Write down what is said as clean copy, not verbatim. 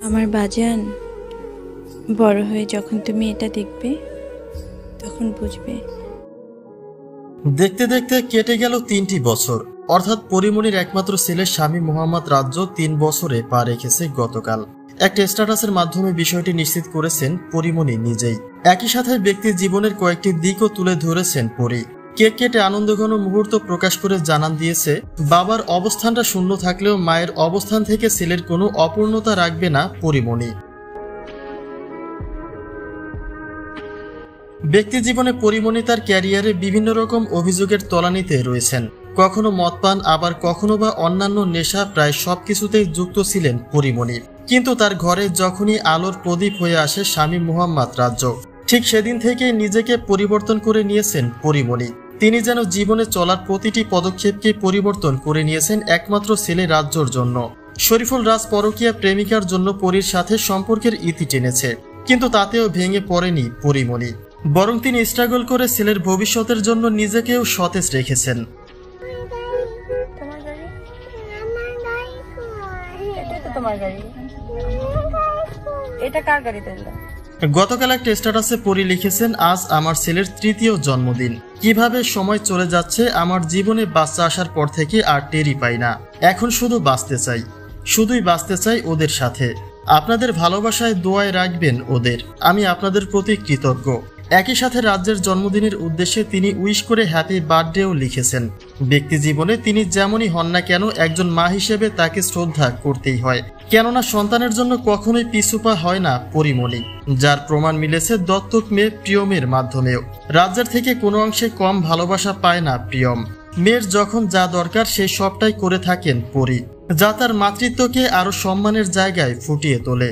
আমার বাজান, বড় হয়ে যখন তুমি এটা দেখবে তখন বুঝবে। দেখতে দেখতে কেটে গেল 3টি বছর। অর্থাৎ পরিমণির একমাত্র ছেলে স্বামী মোহাম্মদ রাজ্য 3 বছরে পা রেখেছে গতকাল। একটা স্ট্যাটাসের মাধ্যমে বিষয়টি নিশ্চিত করেছেন পরিমণি নিজেই। একই সাথে ব্যক্তির জীবনের কয়েকটি দিকও তুলে ধরেছেন পরি। কেক কেটে আনন্দঘন মুহূর্ত প্রকাশ করে জানান দিয়েছে, বাবার অবস্থানটা শূন্য থাকলেও মায়ের অবস্থান থেকে ছেলের কোনো অপূর্ণতা রাখবে না পরিমণি। ব্যক্তি জীবনে পরিমণি তার ক্যারিয়ারে বিভিন্ন রকম অভিযোগের তলানিতে রয়েছেন। কখনো মদ পান, আবার কখনো বা অন্যান্য নেশা, প্রায় সবকিছুতেই যুক্ত ছিলেন পরিমণি। কিন্তু তার ঘরে যখনই আলোর প্রদীপ হয়ে আসে স্বামী মোহাম্মদ রাজ্য, ঠিক সেদিন থেকে নিজেকে পরিবর্তন করে নিয়েছেন পরিমণি। তিনি যেন জীবনে চলার প্রতিটি পদক্ষেপকে পরিবর্তন করে নিয়েছেন একমাত্র ছেলে রাজ্যর জন্য। শরীফুল রাজ পরকীয়া প্রেমিকার জন্য পরীর সাথে সম্পর্কের ইতি টেনেছে, কিন্তু তাতেও ভেঙে পড়েনি পরিমণি। বরং তিনি স্ট্রাগল করে ছেলের ভবিষ্যতের জন্য নিজেকেও সতেজ রেখেছেন। গতকাল একটা স্ট্যাটাসে পরি লিখেছেন, আজ আমার ছেলের 3য় জন্মদিন। কিভাবে সময় চলে যাচ্ছে, আমার জীবনে বাচ্চা আসার পর থেকে আর টেরই পাই না। এখন শুধু বাঁচতে চাই, শুধুই বাঁচতে চাই ওদের সাথে। আপনাদের ভালোবাসায় দোয়ায় রাখবেন ওদের, আমি আপনাদের প্রতি কৃতজ্ঞ। একই সাথে রাজ্যের জন্মদিনের উদ্দেশ্যে তিনি উইশ করে হ্যাপি বার্থডেও লিখেছেন। ব্যক্তি জীবনে তিনি যেমনই হন না কেন, একজন মা হিসেবে তাকে শ্রদ্ধা করতেই হয়। কেননা সন্তানের জন্য কখনোই পিছুপা হয় না পরিমণি, যার প্রমাণ মিলেছে দত্তক মেয়ে প্রিয়মের মাধ্যমেও। রাজ্যের থেকে কোনো অংশে কম ভালোবাসা পায় না প্রিয়ম। মেয়ের যখন যা দরকার সেই সবটাই করে থাকেন পরি, যা তার মাতৃত্বকে আরো সম্মানের জায়গায় ফুটিয়ে তোলে।